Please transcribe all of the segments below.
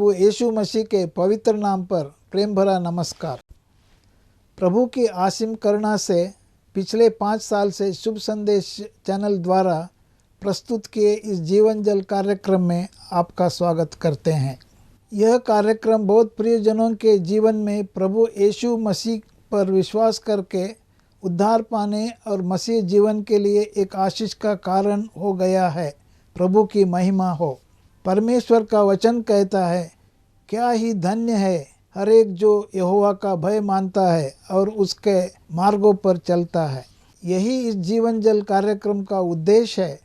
प्रभु यीशु मसीह के पवित्र नाम पर प्रेम भरा नमस्कार। प्रभु की असीम करुणा से पिछले 5 साल से शुभ संदेश चैनल द्वारा प्रस्तुत किए इस जीवन जल कार्यक्रम में आपका स्वागत करते हैं। यह कार्यक्रम बहुत प्रियजनों के जीवन में प्रभु यीशु मसीह पर विश्वास करके उद्धार पाने और मसीह जीवन के लिए एक आशीष का कारण हो गया है। प्रभु की महिमा हो। परमेश्वर का वचन कहता है, क्या ही धन्य है हर एक जो यहोवा का भय मानता है और उसके मार्गों पर चलता है। यही इस जीवन जल कार्यक्रम का उद्देश्य है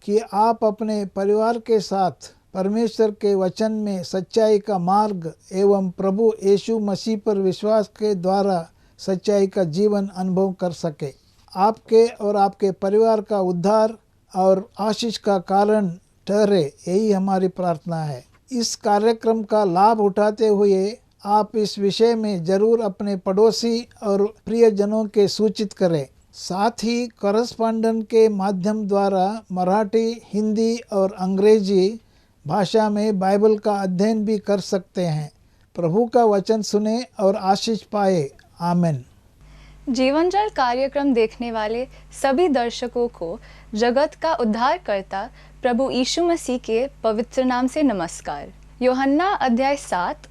कि आप अपने परिवार के साथ परमेश्वर के वचन में सच्चाई का मार्ग एवं प्रभु यीशु मसीह पर विश्वास के द्वारा सच्चाई का जीवन अनुभव कर सके। आपके और आपके परिवार का उद्धार और आशीष का कारण ठहरे, यही हमारी प्रार्थना है। इस कार्यक्रम का लाभ उठाते हुए आप इस विषय में जरूर अपने पड़ोसी और प्रियजनों के सूचित करें। साथ ही करस्पॉन्डेंट के माध्यम द्वारा मराठी, हिंदी और अंग्रेजी भाषा में बाइबल का अध्ययन भी कर सकते हैं। प्रभु का वचन सुने और आशीष पाए। आमीन। जीवन जल कार्यक्रम देखने वाले सभी दर्शकों को जगत का उद्धारकर्ता प्रभु यीशु मसीह के पवित्र नाम से नमस्कार। यूहन्ना अध्याय 7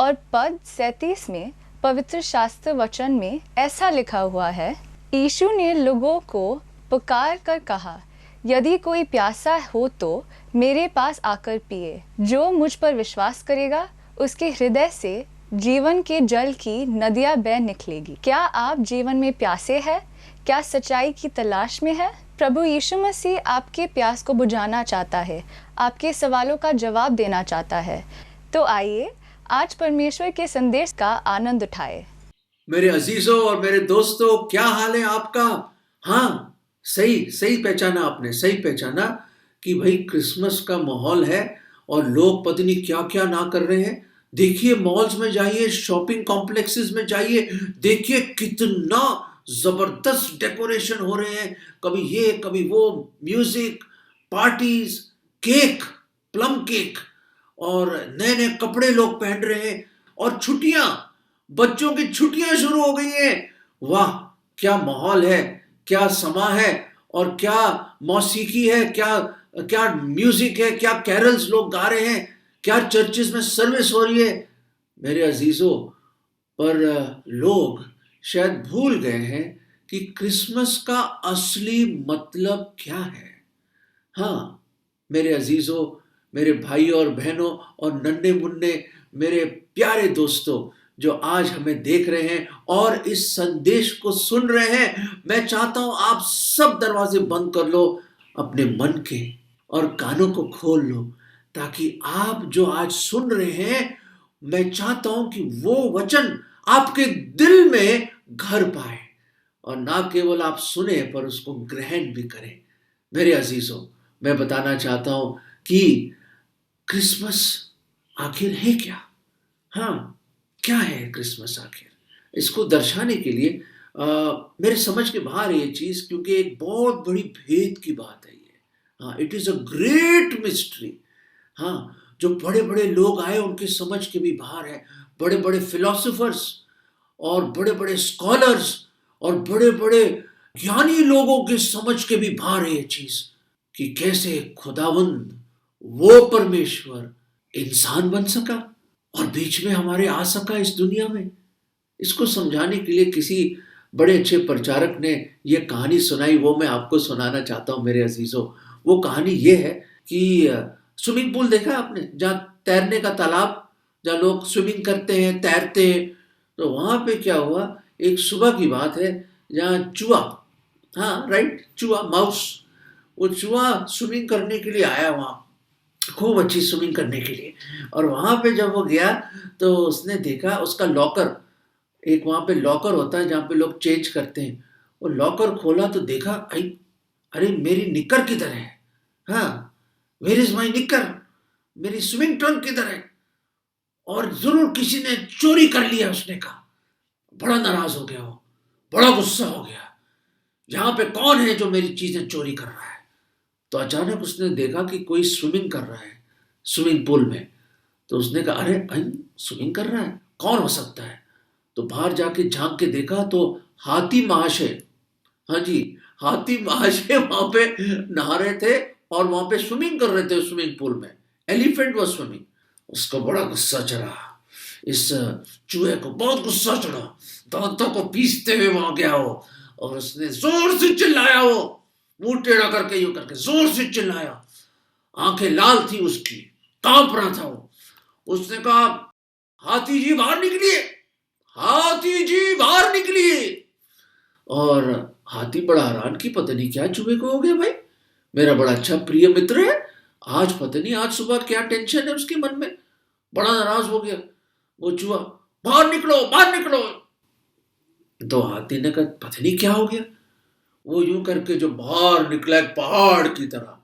और पद 37 में पवित्र शास्त्र वचन में ऐसा लिखा हुआ है, यीशु ने लोगों को पुकार कर कहा, यदि कोई प्यासा हो तो मेरे पास आकर पिए। जो मुझ पर विश्वास करेगा उसके हृदय से जीवन के जल की नदियां बह निकलेगी। क्या आप जीवन में प्यासे हैं? क्या सच्चाई की तलाश में है? प्रभु यीशु मसीह आपके प्यास को बुझाना चाहता है, आपके सवालों का जवाब देना चाहता है। तो आइए आज परमेश्वर के संदेश का आनंद उठाए। मेरे अजीजों और मेरे दोस्तों, क्या हाल है आपका? हाँ, सही पहचाना आपने, सही पहचाना कि भाई क्रिसमस का माहौल है और लोग पता नहीं क्या क्या ना कर रहे हैं। देखिए, मॉल्स में जाइए, शॉपिंग कॉम्प्लेक्सेस में जाइए, देखिए कितना जबरदस्त डेकोरेशन हो रहे हैं। कभी ये कभी वो, music, parties, cake, plum cake और नए नए कपड़े लोग पहन रहे हैं। और छुट्टियां, बच्चों की छुट्टियां शुरू हो गई हैं। वाह, क्या माहौल है, क्या समा है और क्या मौसीकी है, क्या म्यूजिक है, क्या कैरल्स लोग गा रहे हैं, क्या चर्चेस में सर्विस हो रही है। मेरे अजीजों, पर लोग शायद भूल गए हैं कि क्रिसमस का असली मतलब क्या है। हाँ मेरे अजीजों, मेरे भाइयों और बहनों और नन्हे मुन्ने, मेरे प्यारे दोस्तों जो आज हमें देख रहे हैं और इस संदेश को सुन रहे हैं, मैं चाहता हूं आप सब दरवाजे बंद कर लो, अपने मन के और कानों को खोल लो, ताकि आप जो आज सुन रहे हैं, मैं चाहता हूं कि वो वचन आपके दिल में घर पाए और ना केवल आप सुने पर उसको ग्रहण भी करें। मेरे अजीजों, मैं बताना चाहता हूं कि क्रिसमस आखिर है क्या? हाँ, क्या है क्रिसमस आखिर? इसको दर्शाने के लिए मेरे समझ के बाहर ये चीज, क्योंकि एक बहुत बड़ी भेद की बात है ये। हाँ, it is a great mystery. हाँ, जो बड़े बड़े लोग आए उनकी समझ के भी बाहर है। बड़े बड़े फिलोसोफर्स और बड़े बड़े स्कॉलर्स और बड़े बड़े ज्ञानी लोगों के समझ के भी बाहर है ये चीज, कि कैसे खुदावंद, वो परमेश्वर इंसान बन सका और बीच में हमारे आ सका इस दुनिया में। इसको समझाने के लिए किसी बड़े अच्छे प्रचारक ने ये कहानी सुनाई, वो मैं आपको सुनाना चाहता हूँ मेरे अजीजों। वो कहानी ये है कि स्विमिंग पूल देखा आपने, जहाँ तैरने का तालाब, जहाँ लोग स्विमिंग करते हैं, तैरते हैं। तो वहां पे क्या हुआ, एक सुबह की बात है, जहाँ चूहा, हाँ राइट, चूहा, माउस, वो चूहा स्विमिंग करने के लिए आया वहां, खूब अच्छी स्विमिंग करने के लिए। और वहां पे जब वो गया तो उसने देखा उसका लॉकर, एक वहां पे लॉकर होता है जहाँ पे लोग चेंज करते हैं। वो लॉकर खोला तो देखा, अरे मेरी निक्कर किधर है? हाँ, वेयर इज माई निक्कर, मेरी स्विमिंग ट्रंक किधर है? और जरूर किसी ने चोरी कर लिया, उसने कहा। बड़ा नाराज हो गया वो, बड़ा गुस्सा हो गया, यहाँ पे कौन है जो मेरी चीजें चोरी कर रहा है? तो अचानक उसने देखा कि कोई स्विमिंग कर रहा है स्विमिंग पूल में। तो उसने कहा अरे स्विमिंग कर रहा है, कौन हो सकता है? तो बाहर जाके झांक के देखा तो हाथी महाशय, हाँ जी, हाथी महाशय वहां पे नहा रहे थे और वहां पे स्विमिंग कर रहे थे स्विमिंग पूल में। Elephant was swimming. उसको बड़ा गुस्सा चढ़ा, इस चूहे को बहुत गुस्सा चढ़ा, दांतों को पीसते हुए वहां गया वो, और उसने जोर से चिल्लाया, वो मुंह टेढ़ा करके यूं करके जोर से चिल्लाया, आंखें लाल थी उसकी, कांप रहा था वो। उसने कहा हाथी जी बाहर निकलिए, हाथी जी बाहर निकलिए। और हाथी बड़ा हैरान कि पता नहीं क्या चूहे को हो गया, भाई मेरा बड़ा अच्छा प्रिय मित्र है, आज पता नहीं आज सुबह क्या टेंशन है उसके मन में, बड़ा नाराज हो गया वो चूहा, बाहर निकलो बाहर निकलो। तो हाथी ने कहा पता नहीं क्या हो गया। वो यूं करके जो बाहर निकला एक पहाड़ की तरह,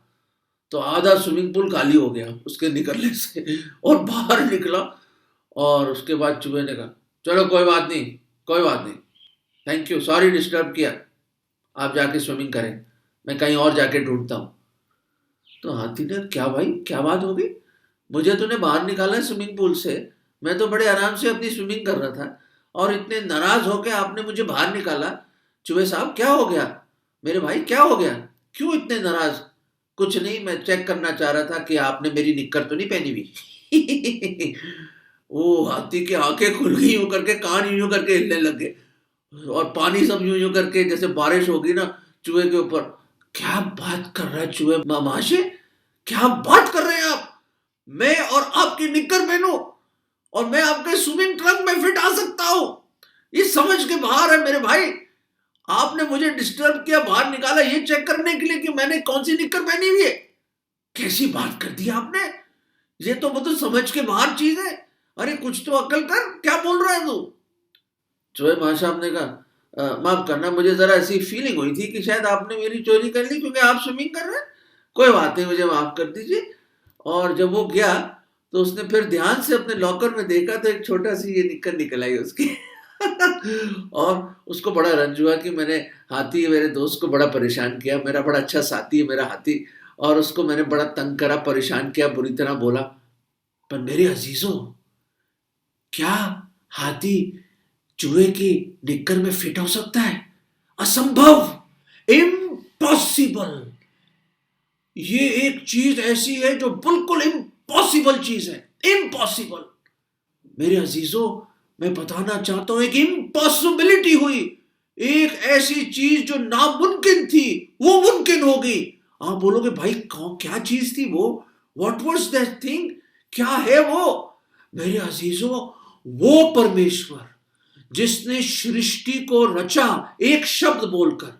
तो आधा स्विमिंग पूल खाली हो गया उसके निकलने से, और बाहर निकला। और उसके बाद चूहे ने कहा चलो कोई बात नहीं, कोई बात नहीं, थैंक यू, सॉरी डिस्टर्ब किया, आप जाके स्विमिंग करें, मैं कहीं और जाके ढूंढता हूँ। तो हाथी ने क्या भाई क्या बात हो गई, मुझे तूने बाहर निकाला स्विमिंग पूल से, मैं तो बड़े आराम से अपनी स्विमिंग कर रहा था और इतने नाराज होकर आपने मुझे बाहर निकाला। चूहे साहब क्या हो गया मेरे भाई, क्या हो गया, क्यों इतने नाराज? कुछ नहीं, मैं चेक करना चाह रहा था कि आपने मेरी निक्कर तो नहीं पहनी हुई। वो हाथी की आंखें खुल गई यूं करके, कान यूं करके हिलने लग गए, और पानी सब यूं यूं करके जैसे बारिश होगी ना चूहे के ऊपर। क्या बात कर रहा है चूहे महाशय, क्या बात कर रहे हैं आप, मैं और आपकी निक्कर पहनूं और मैं आपके स्विमिंग ट्रंक में फिट आ सकता हूं? ये समझ के बाहर है मेरे भाई। आपने मुझे डिस्टर्ब किया, बाहर निकाला ये चेक करने के लिए कि मैंने कौन सी निक्कर पहनी हुई है। कैसी बात कर दी आपने, ये तो मतलब समझ के बाहर चीज है। अरे कुछ तो अकल कर, क्या बोल रहा है तू? चूहे महासाहब ने कहा माफ करना, मुझे जरा ऐसी फीलिंग हुई थी कि शायद आपने मेरी चोरी कर ली क्योंकि आप स्विमिंग कर रहे हैं, कोई बात नहीं, मुझे माफ कर दीजिए। और जब वो गया तो उसने फिर ध्यान से अपने लॉकर में देखा तो एक छोटा सी ये निक्कर निकल आई उसकी। और उसको बड़ा रंज हुआ कि मैंने हाथी मेरे दोस्त को बड़ा परेशान किया, मेरा बड़ा अच्छा साथी है मेरा हाथी, और उसको मैंने बड़ा तंग करा, परेशान किया, बुरी तरह बोला। पर मेरे अजीजों, क्या हाथी चूहे की निक्कर में फिट हो सकता है? असंभव, इम्पॉसिबल। ये एक चीज ऐसी है जो बिल्कुल इम्पॉसिबल चीज है, इम्पॉसिबल। मेरे अजीजों, मैं बताना चाहता हूं एक इम्पॉसिबिलिटी हुई, एक ऐसी चीज जो नामुमकिन थी वो मुमकिन हो गई। आप बोलोगे भाई क्या चीज थी वो, व्हाट वाज दैट थिंग, क्या है वो? मेरे अजीजों, वो परमेश्वर जिसने सृष्टि को रचा एक शब्द बोलकर,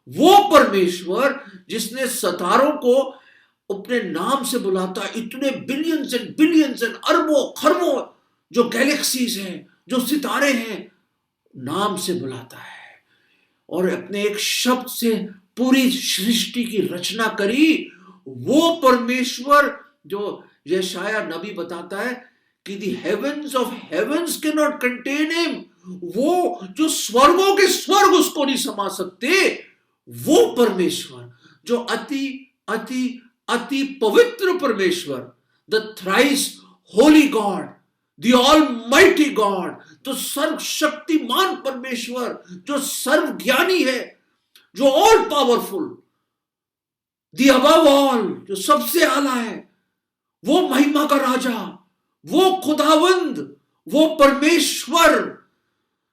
वो परमेश्वर जिसने सितारों को अपने नाम से बुलाता, इतने बिलियंस एंड अरबों खरबों जो गैलेक्सीज हैं, जो सितारे हैं, नाम से बुलाता है और अपने एक शब्द से पूरी सृष्टि की रचना करी, वो परमेश्वर जो यशाया नबी बताता है कि the heavens of heavens can not contain him, वो जो स्वर्गों के स्वर्ग उसको नहीं समा सकते, वो परमेश्वर जो अति अति अति पवित्र परमेश्वर, the thrice Holi God, the almighty God, तो सर्वशक्तिमान परमेश्वर जो सर्वज्ञानी है, जो all powerful, the above all, जो सबसे आला है, वो महिमा का राजा, वो खुदावंद, वो परमेश्वर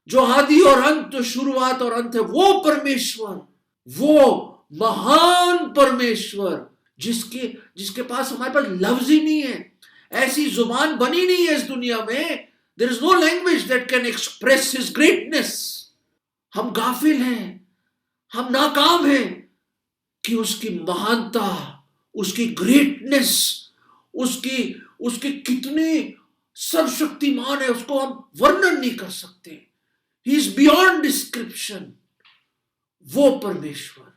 जो आदि और अंत, शुरुआत और अंत है, वो परमेश्वर, वो महान परमेश्वर जिसके पास हमारे पास लफ्ज ही नहीं है, ऐसी जुबान बनी नहीं है इस दुनिया में, there is no language that can express his greatness. हम गाफिल हैं, हम नाकाम हैं कि उसकी महानता, उसकी ग्रेटनेस, उसकी कितनी सर्वशक्तिमान है, उसको हम वर्णन नहीं कर सकते। He is beyond description. वो परमेश्वर,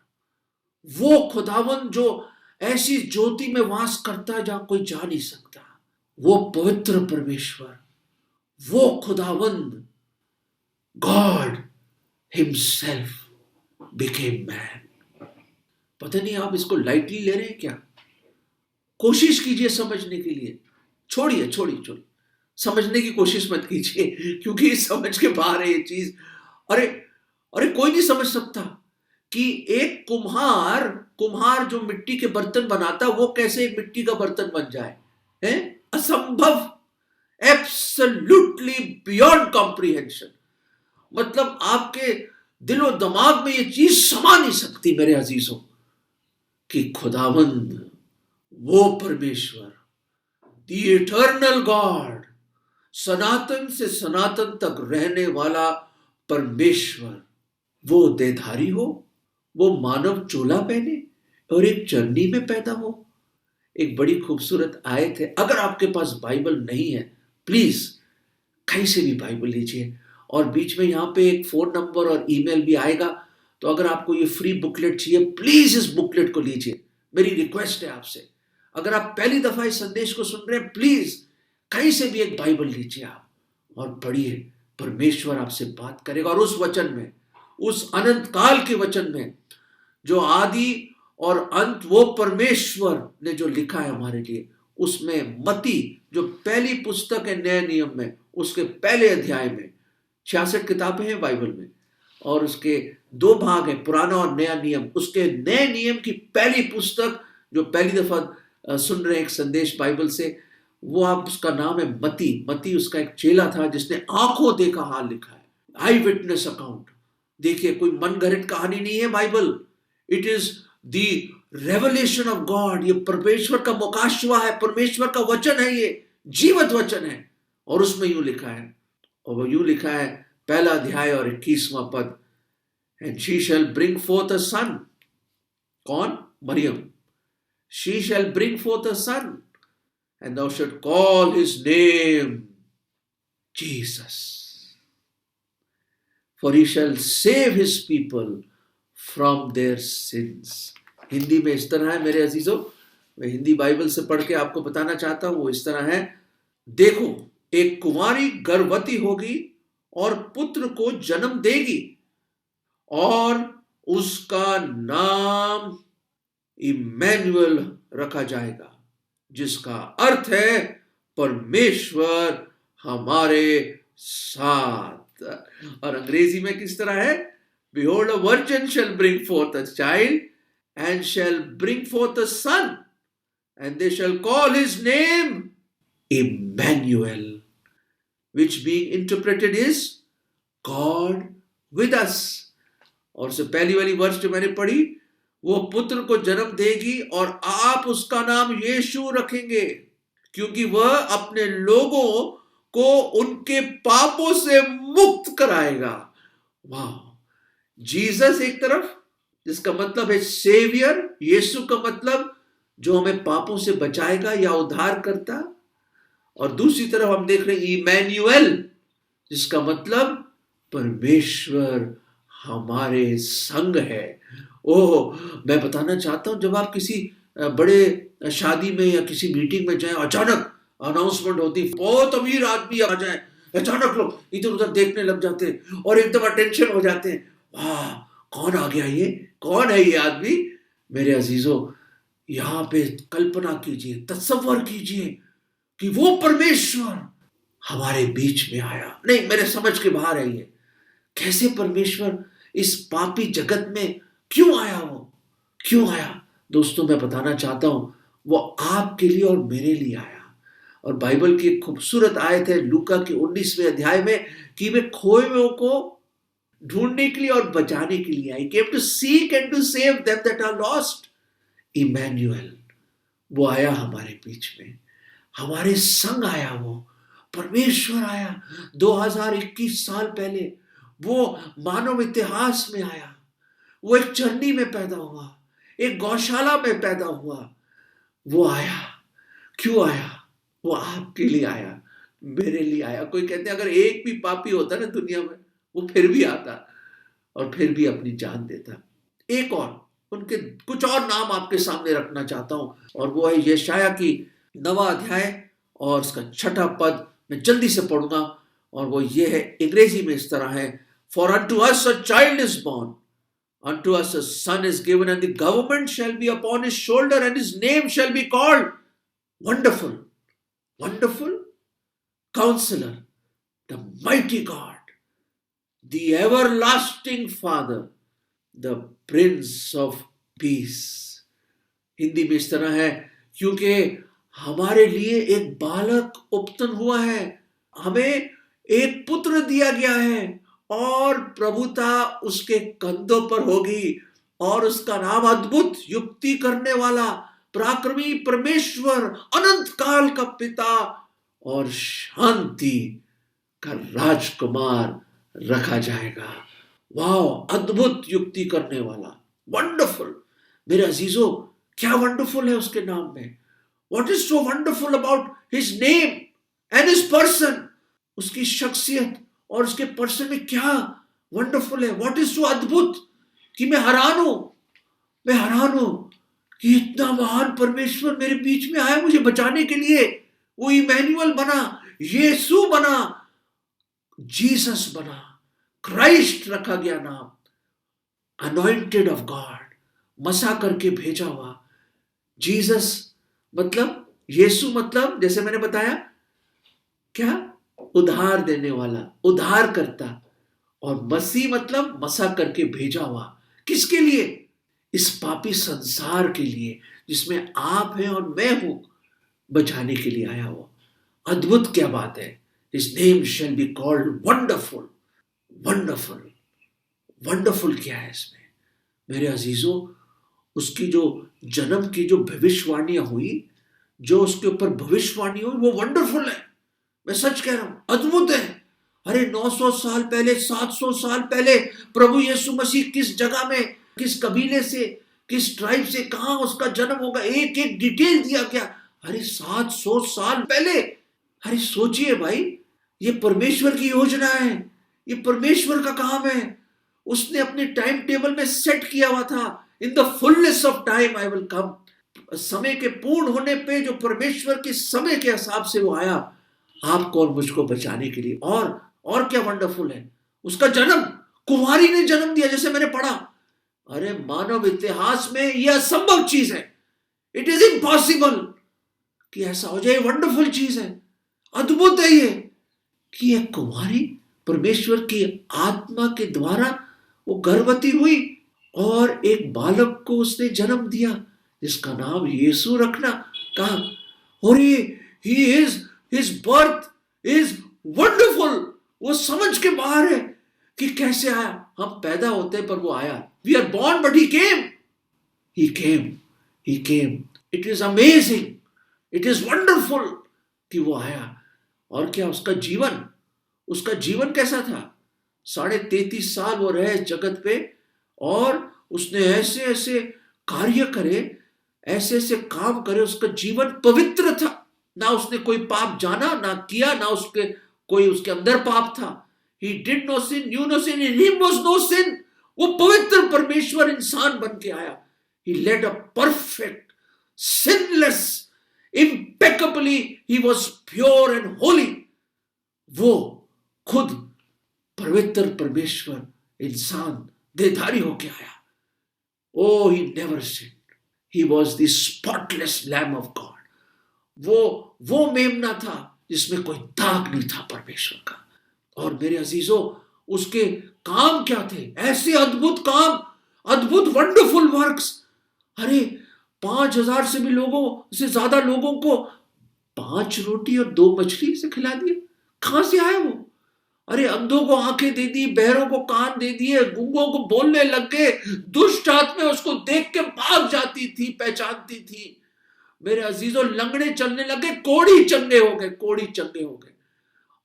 वो खुदावंद जो ऐसी ज्योति में वास करता है जहां कोई जा नहीं सकता, वो पवित्र परमेश्वर, वो खुदावंद, गॉड हिमसेल्फ बिकेम मैन। पता नहीं आप इसको लाइटली ले रहे हैं क्या? कोशिश कीजिए समझने के लिए छोड़िए छोड़िए छोड़िए, समझने की कोशिश मत कीजिए, क्योंकि समझ के बाहर है ये चीज। अरे अरे, कोई नहीं समझ सकता कि एक कुम्हार कुम्हार जो मिट्टी के बर्तन बनाता, वो कैसे एक मिट्टी का बर्तन बन जाए, है असंभव, एब्सोल्युटली बियॉन्ड कॉम्प्रिहेंशन। मतलब आपके दिलो दिमाग में ये चीज समा नहीं सकती मेरे अजीजों, कि खुदावंद, वो परमेश्वर, द इटर्नल गॉड, सनातन से सनातन तक रहने वाला परमेश्वर, वो देहधारी हो, वो मानव चोला पहने और एक चरनी में पैदा हो। एक बड़ी खूबसूरत आयत है। अगर आपके पास बाइबल नहीं है, प्लीज कहीं से भी बाइबल लीजिए, और बीच में यहाँ पे एक फोन नंबर और ईमेल भी आएगा। तो अगर आपको ये फ्री बुकलेट चाहिए, प्लीज इस बुकलेट को लीजिए, मेरी रिक्वेस्ट है आपसे। अगर आप पहली दफा इस संदेश को सुन रहे हैं, प्लीज कहीं से भी एक बाइबल लीजिए आप और पढ़िए। परमेश्वर आपसे बात करेगा, और उस वचन में, उस अनंत काल के वचन में, जो आदि और अंत वो परमेश्वर ने जो लिखा है हमारे लिए, उसमें मती जो पहली पुस्तक है नए नियम में, उसके पहले अध्याय में 66 किताबें हैं बाइबल में, और उसके 2 भाग हैं, पुराना और नया नियम। उसके नए नियम की पहली पुस्तक जो पहली दफा सुन रहे हैं एक संदेश बाइबल से, वो आप, उसका नाम है मती। मती उसका एक चेला था जिसने आंखों देखा हाल लिखा है, आई विटनेस अकाउंट। देखिए, कोई मनगढ़ंत कहानी नहीं है Bible, it is the revelation of God. ये परमेश्वर का मुकाशवा है, परमेश्वर का वचन है, ये जीवंत वचन है। और उसमें यूं लिखा है, और वो यूं लिखा है, पहला अध्याय और 21वां पद, and she shall bring forth a son. कौन? Mariam. She shall bring forth a son and thou shalt call his name Jesus, for he shall save his people from their sins। Hindi में इस तरह है मेरे अजीजों, मैं हिंदी बाइबल से पढ़ के आपको बताना चाहता हूं। वो इस तरह है, देखो, एक कुंवारी गर्भवती होगी और पुत्र को जन्म देगी, और उसका नाम इमैनुअल रखा जाएगा, जिसका अर्थ है परमेश्वर हमारे साथ। और अंग्रेजी में किस तरह है? Behold, a virgin shall bring forth a child, and shall bring forth a son, and they shall call his name Emmanuel, which being interpreted is God with us। और उससे पहली वाली वर्ष जो मैंने पढ़ी, वो पुत्र को जन्म देगी और आप उसका नाम यीशु रखेंगे, क्योंकि वह अपने लोगों को उनके पापों से मुक्त कराएगा। वाह! जीसस एक तरफ, जिसका मतलब है सेवियर, यीशु का मतलब जो हमें पापों से बचाएगा या उद्धार करता, और दूसरी तरफ हम देख रहे हैं इमैनुअल, जिसका मतलब परमेश्वर हमारे संग है। ओह, मैं बताना चाहता हूं, जब आप किसी बड़े शादी में या किसी मीटिंग में जाएं, अचानक अनाउंसमेंट होती, बहुत अमीर आदमी आ जाए, अचानक लोग इधर उधर देखने लग जाते हैं और एकदम अटेंशन हो जाते हैं। वाह, कौन आ गया, ये कौन है ये आदमी? मेरे अजीजों, यहां पे कल्पना कीजिए, तसव्वुर कीजिए कि वो परमेश्वर हमारे बीच में आया। नहीं, मेरे समझ के बाहर है ये। कैसे परमेश्वर इस पापी जगत में क्यों आया? वो क्यों आया? दोस्तों, मैं बताना चाहता हूं, वो आपके लिए और मेरे लिए आया। और बाइबल की एक खूबसूरत आयत है लूका के 19वें अध्याय में, कि वे खोए हुओं को ढूंढने के लिए और बचाने के लिए आई। Came to seek and to save them that are lost. Emmanuel, वो आया हमारे बीच में, हमारे संग आया। वो परमेश्वर आया 2021 साल पहले, वो मानव इतिहास में आया। वो एक चरनी में पैदा हुआ, एक गौशाला में पैदा हुआ। वो आया, क्यों आया? वो आपके लिए आया, मेरे लिए आया। कोई कहते हैं अगर एक भी पापी होता ना दुनिया में, वो फिर भी आता और फिर भी अपनी जान देता। एक और, उनके कुछ और नाम आपके सामने रखना चाहता हूं, और वो है यशाया की 9वां अध्याय और उसका 6ठा पद। मैं जल्दी से पढ़ूंगा, और वो ये है, अंग्रेजी में इस तरह है, For unto us a child is born, unto us a son is given, and the government shall be upon his shoulder, and his name shall be called Wonderful, wonderful counsellor, the mighty God, the everlasting Father, the Prince of Peace. Hindi में इस तरह है, क्योंकि हमारे लिए एक बालक उपतन हुआ है, हमें एक पुत्र दिया गया है और प्रभुता उसके कंधों पर होगी और उसका नाम अद्भुत, युक्ति करने वाला, पराक्रमी परमेश्वर, अनंत काल का पिता और शांति का राजकुमार रखा जाएगा। वाह, अद्भुत, युक्ति करने वाला, वंडरफुल। मेरे अजीजों, क्या वंडरफुल है उसके नाम में। What is so wonderful about his name and his person. उसकी शख्सियत और उसके पर्सन में क्या वंडरफुल है। व्हाट इज सो अद्भुत कि मैं हैरान हूं कि इतना महान परमेश्वर मेरे बीच में आया मुझे बचाने के लिए। वो इमैनुअल बना, यीशु बना, जीसस बना, क्राइस्ट रखा गया नाम, अनॉइंटेड ऑफ गॉड, मसा करके भेजा हुआ। जीसस मतलब, यीशु मतलब, जैसे मैंने बताया, क्या, उधार देने वाला, उधार करता, और मसीह मतलब मसा करके भेजा हुआ। किसके लिए? इस पापी संसार के लिए जिसमें आप हैं और मैं हूं, बचाने के लिए आया हुआ। अद्भुत क्या बात है। His name shall be called wonderful, wonderful, wonderful क्या है इसमें मेरे अजीजों। उसकी जो जन्म की जो भविष्यवाणियां हुई, जो उसके ऊपर भविष्यवाणी हुई, वो वंडरफुल है। मैं सच कह रहा हूं, अद्भुत है। अरे 900 साल पहले, 700 साल पहले प्रभु यीशु मसीह किस जगह में, किस कबीले से, किस ट्राइब से, कहां उसका जन्म होगा, एक एक डिटेल दिया गया। अरे 700 साल पहले। अरे सोचिए भाई, ये परमेश्वर की योजना है, ये परमेश्वर का काम है। उसने अपने टाइम टेबल में सेट किया हुआ था। In the fullness of time I will come. समय के पूर्ण होने पे जो परमेश्वर के समय के हिसाब से वो आया आपको और मुझको बचाने के लिए। और क्या वंडरफुल है उसका जन्म। कुंवारी ने जन्म दिया, जैसे मैंने पढ़ा। अरे मानव इतिहास में यह असंभव चीज है। इट इज इम्पॉसिबल कि ऐसा हो जाए। वंडरफुल चीज है, अद्भुत है ये, कि एक कुंवारी परमेश्वर की आत्मा के द्वारा वो गर्भवती हुई और एक बालक को उसने जन्म दिया जिसका नाम यीशु रखना। कहा, और हिज बर्थ इज वंडरफुल। वो समझ के बाहर है कि कैसे आया। हम पैदा होते पर वो आया। We are born but he came. It is amazing, it is wonderful कि वो आया। और क्या उसका जीवन कैसा था। 33.5 साल वो रहे जगत पे और उसने ऐसे ऐसे कार्य करे, ऐसे ऐसे काम करे। उसका जीवन पवित्र था। ना उसने कोई पाप जाना, ना किया, ना कोई उसके अंदर पाप था। He did no sin, knew no sin, in him was no sin. वो पवित्र परमेश्वर इंसान बन के आया। He led a perfect, sinless, impeccably, he was pure and holy. वो खुद पवित्र परमेश्वर इंसान देहधारी होके आया। Oh, he never sinned. He was the spotless lamb of God. वो मेमना था जिसमें कोई दाग नहीं था परमेश्वर का। और मेरे अजीजों, उसके काम क्या थे। ऐसे अद्भुत काम, अद्भुत वंडरफुल वर्क्स। अरे 5,000 से भी से ज्यादा लोगों को 5 रोटी और 2 मछली से खिला दिया। कहां से आया वो। अरे अंधों को आंखें दे दी, बहरों को कान दे दिए, गूंगों को बोलने लग गए। दुष्ट आत्माएं उसको देख के भाग जाती थी, पहचानती थी। मेरे अजीजों, लंगड़े चलने लगे, कोढ़ी चंगे हो गए।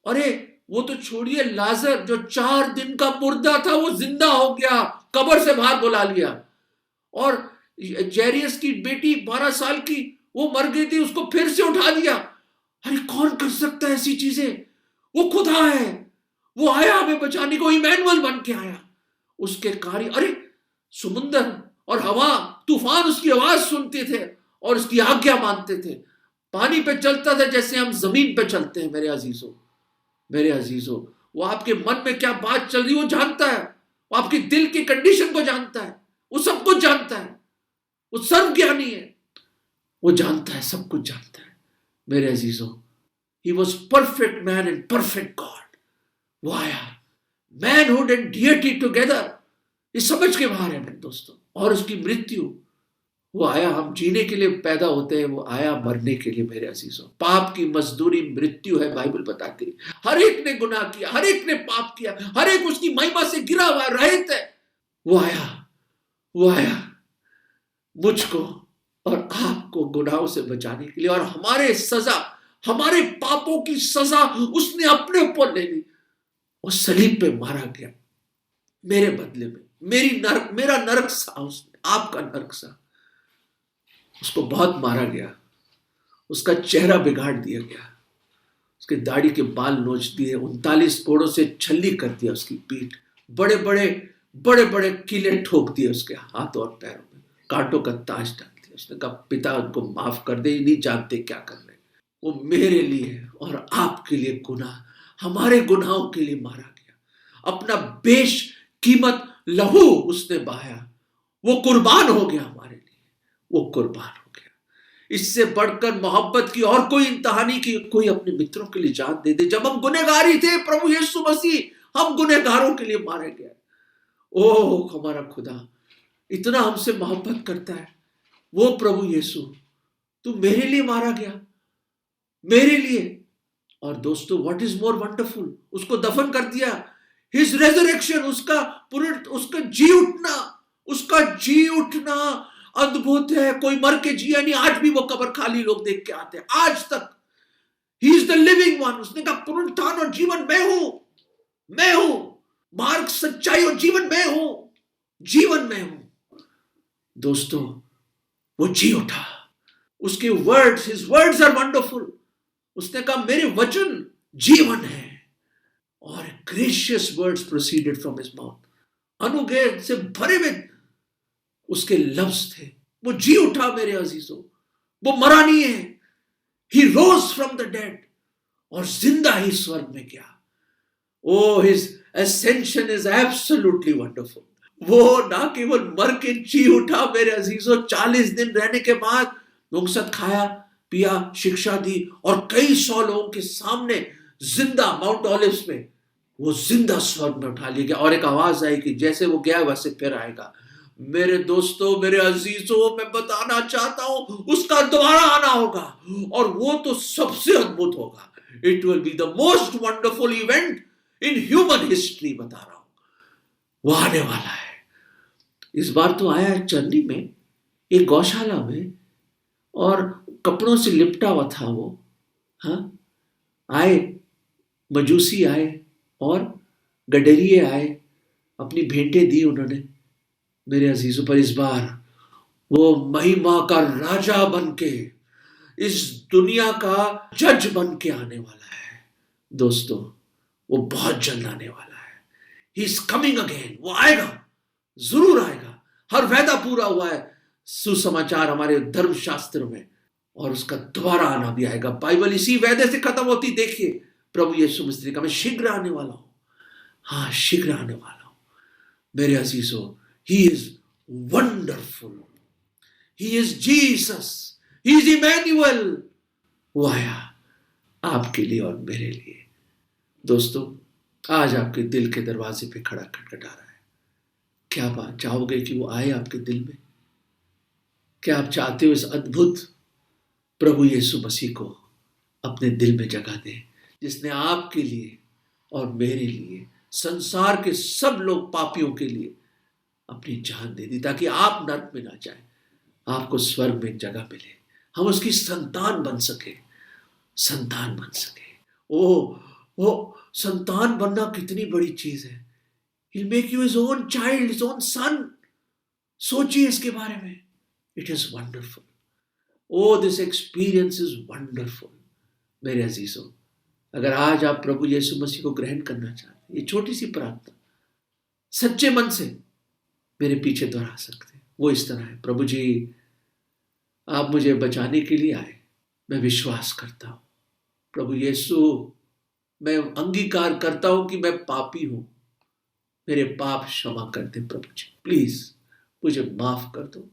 अरे वो तो छोड़िए, लाजर जो 4 दिन का मुर्दा था वो जिंदा हो गया, कब्र से बाहर बुला लिया। और जैरियस की बेटी 12 साल की, वो मर गई थी, उसको फिर से उठा दिया। अरे कौन कर सकता है ऐसी चीजें। वो खुदा है, वो आया हमें बचाने को, इमैनुअल बन के आया। उसके कार्य, अरे समुंदर और हवा, तूफान उसकी आवाज सुनते थे और उसकी आज्ञा मानते थे। पानी पे चलता था जैसे हम जमीन पे चलते हैं। मेरे अजीजों, वो आपके मन में क्या बात चल रही वो जानता है। वो आपके दिल की कंडीशन को जानता है। वो सब कुछ जानता है। वो सर्वज्ञानी है। वो जानता है, सब कुछ जानता है। मेरे अजीजों, He was perfect man and perfect God. वो आया, manhood and deity together. ये समझ के बाहर है मेरे दोस्तों. और उसकी मृत्यु, वो आया, हम जीने के लिए पैदा होते हैं, वो आया मरने के लिए मेरे अजीजों. पाप की मजदूरी मृत्यु है, बाइबल बताती है. हर एक ने गुनाह किया, हर एक ने पाप किया, हर एक उसकी महिमा से गिरा हुआ रहित है. वो आया मुझको और आपको गुनाहों से बचाने के लिए, और हमारे पापों की सजा उसने अपने ऊपर ले ली. वो सलीब पे मारा गया मेरे बदले में. मेरा नरक सा उसने, आपका नरक सा. उसको बहुत मारा गया, उसका चेहरा बिगाड़ दिया गया, उसके दाढ़ी के बाल नोच दिए, 39 कोड़ों से छल्ली कर दिया उसकी पीठ, बड़े बड़े कीले ठोक दिए उसके हाथों और पैरों में, कांटों का ताज डाल दिया. उसने कहा पिता उनको माफ कर दे, नहीं जानते क्या कर रहे. वो मेरे लिए और आपके लिए हमारे गुनाहों के लिए मारा गया. अपना बेशकीमत लहू उसने बहाया. वो कुर्बान हो गया हमारे लिए, वो कुर्बान हो गया. इससे बढ़कर मोहब्बत की और कोई इंतहा नहीं कि कोई अपने मित्रों के लिए जान दे दे. जब हम गुनहगार ही थे, प्रभु यीशु मसीह हम गुनहगारों के लिए मारे गए. ओह हमारा खुदा इतना हमसे मोहब्बत करता है. वो प्रभु यीशु, तू मेरे लिए मारा गया, मेरे लिए. और दोस्तों, व्हाट इज मोर वंडरफुल, उसको दफन कर दिया. हिज रेजरेक्शन, उसका जी उठना अद्भुत है. कोई मर के जिया नहीं. आज भी वो कब्र खाली लोग देख के आते हैं, आज तक. He is the living one. उसने कहा पुनरुत्थान और जीवन मैं हूं. मार्ग, सच्चाई और जीवन मैं हूं. दोस्तों, वो जी उठा. उसके हिज वर्ड्स आर वंडरफुल. उसने कहा मेरे वचन जीवन है. और gracious words proceeded from his mouth. अनुग्रह से भरे हुए उसके लफ्ज थे. वो जी उठा मेरे अजीजों, वो मरा नहीं है. He rose from the dead, और जिंदा ही स्वर्ग में गया. Oh his ascension is absolutely wonderful. वो ना केवल मर के जी उठा मेरे अजीजों, 40 दिन रहने के बाद लोगों के साथ खाया पिया, शिक्षा दी, और कई 100 लोगों के सामने जिंदा माउंट ऑलिव्स में वो जिंदा स्वर्ग में उठा लिया गया. और एक आवाज आई कि जैसे वो गया वैसे फिर आएगा. मेरे दोस्तों, मेरे अजीजों, मैं बताना चाहता हूं, उसका दोबारा आना होगा, और वो तो सबसे अद्भुत होगा. It will be the most wonderful event in human history. बता रहा हूं, वो आने वाला है. इस बार तो आया चरनी में, एक गौशाला में, और कपड़ों से लिपटा हुआ था वो. हाँ, आए मजूसी आए और गडरिये आए, अपनी भेंटें दी उन्होंने मेरे अजीजों पर. इस बार वो महिमा का राजा बनके, इस दुनिया का जज बन के आने वाला है. दोस्तों, वो बहुत जल्द आने वाला है. He is coming again. वो आएगा, जरूर आएगा. हर वादा पूरा हुआ है सुसमाचार हमारे धर्मशास्त्र में, और उसका दोबारा आना भी आएगा. बाइबल इसी वादे से खत्म होती. देखिए, प्रभु यीशु मसीह का मैं शीघ्र आने वाला हूं. हाँ, शीघ्र आने वाला हूं मेरे अजीजों. He is wonderful. He is Jesus. He is Emmanuel. वो आया आपके लिए और मेरे लिए. दोस्तों, आज आपके दिल के दरवाजे पे खड़ा खटखटा रहा है. क्या बात, चाहोगे कि वो आए आपके दिल में? क्या आप चाहते हो इस अद्भुत प्रभु यीशु मसीह को अपने दिल में जगह दें, जिसने आपके लिए और मेरे लिए, संसार के सब लोग पापियों के लिए अपनी जान दे दी, ताकि आप नरक में ना जाए, आपको स्वर्ग में जगह मिले, हम उसकी संतान बन सके. ओ संतान बनना कितनी बड़ी चीज है. He'll make you his own child, his own son. सोचिए इसके बारे में. It is wonderful. Oh, this experience is wonderful. मेरे अजीजों, अगर आज आप प्रभु यीशु मसीह को ग्रहण करना चाहते हैं, ये छोटी सी प्रार्थना सच्चे मन से मेरे पीछे दोहरा सकते हैं. वो इस तरह है, प्रभु जी, आप मुझे बचाने के लिए आए. मैं विश्वास करता हूं, प्रभु यीशु, मैं अंगीकार करता हूं कि मैं पापी हूं. मेरे पाप क्षमा कर दे प्रभु जी, प्लीज मुझे माफ कर दो.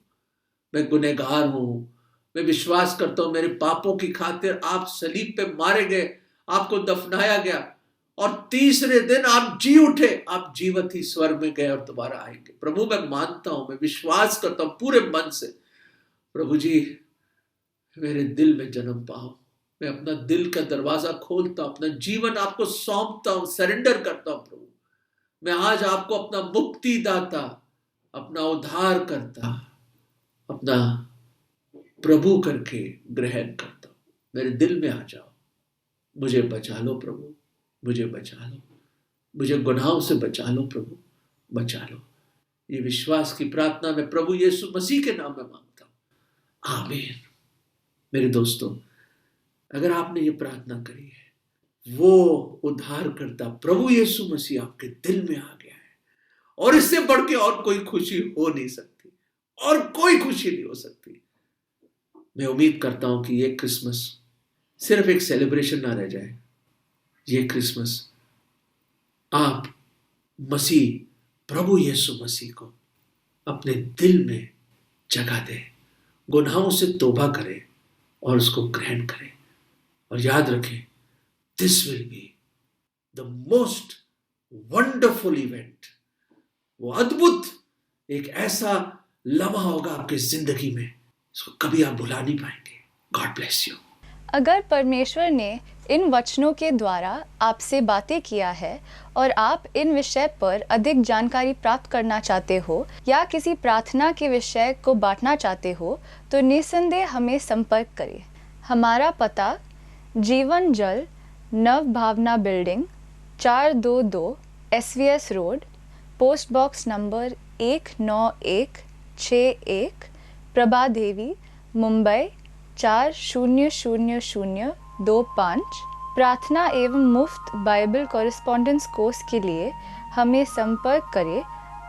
मैं गुनहगार हूं. मैं विश्वास करता हूं मेरे पापों की खातिर आप सलीब पे मारे गए, आपको दफनाया गया और तीसरे दिन आप जी उठे, आप जीवित ही स्वर्ग में गए और दोबारा आएंगे। प्रभु मैं मानता हूं, मैं विश्वास करता हूं पूरे मन से, प्रभु जी मेरे दिल में जन्म पाओ। मैं अपना दिल का दरवाजा खोलता हूं, अपना जीवन आपको सौंपता हूं, सरेंडर करता हूं प्रभु। मैं आज आपको अपना मुक्तिदाता, अपना उद्धार करता, अपना प्रभु करके ग्रहण करता हूं। मेरे दिल में आ जाओ, मुझे बचा लो प्रभु, मुझे बचा लो, मुझे गुनाहों से बचा लो प्रभु, बचा लो। ये विश्वास की प्रार्थना मैं प्रभु यीशु मसीह के नाम में मांगता हूं, आमीन। मेरे दोस्तों, अगर आपने ये प्रार्थना करी है, वो उद्धार करता प्रभु यीशु मसीह आपके दिल में आ गया है, और इससे बढ़ के और कोई खुशी हो नहीं सकती, और कोई खुशी नहीं हो सकती। मैं उम्मीद करता हूं कि ये क्रिसमस सिर्फ एक सेलिब्रेशन ना रह जाए। ये क्रिसमस आप मसीह प्रभु यीशु मसीह को अपने दिल में जगह दें, गुनाहों से तौबा करें और उसको ग्रहण करें। और याद रखें, this will be the most wonderful event. वो अद्भुत एक ऐसा लम्हा होगा आपकी जिंदगी में, इसको कभी आप भुला नहीं पाएंगे। God bless you. अगर परमेश्वर ने इन वचनों के द्वारा आपसे बातें किया है और आप इन विषय पर अधिक जानकारी प्राप्त करना चाहते हो या किसी प्रार्थना के विषय को बांटना चाहते हो, तो निसंदेह हमें संपर्क करें। हमारा पता Jeevan Jal Nav Bhavana building 422 SVS road, post box number 19161, Prabha Devi, Mumbai 400025। प्रार्थना एवं मुफ्त बाइबल कॉरेस्पॉन्डेंस कोर्स के लिए हमें संपर्क करें।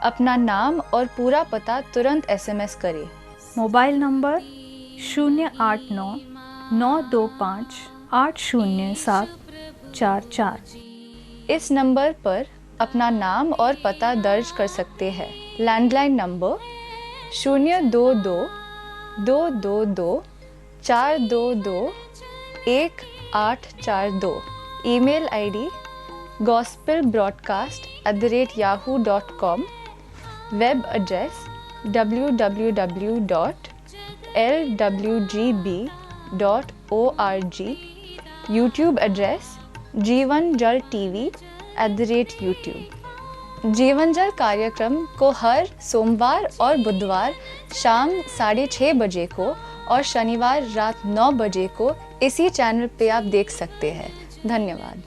अपना नाम और पूरा पता तुरंत SMS करें। Mobile number 089-925-80744। इस नंबर पर अपना नाम और पता दर्ज कर सकते हैं। Landline number 022-222-422-1842। Email ID gospelbroadcast@yahoo.com। Web address www.lwgb.org। YouTube address जीवन जल TV@YouTube। जीवन जल कार्यक्रम को हर सोमवार और बुधवार शाम 6:30 बजे को और शनिवार रात 9 बजे को इसी चैनल पे आप देख सकते हैं। धन्यवाद।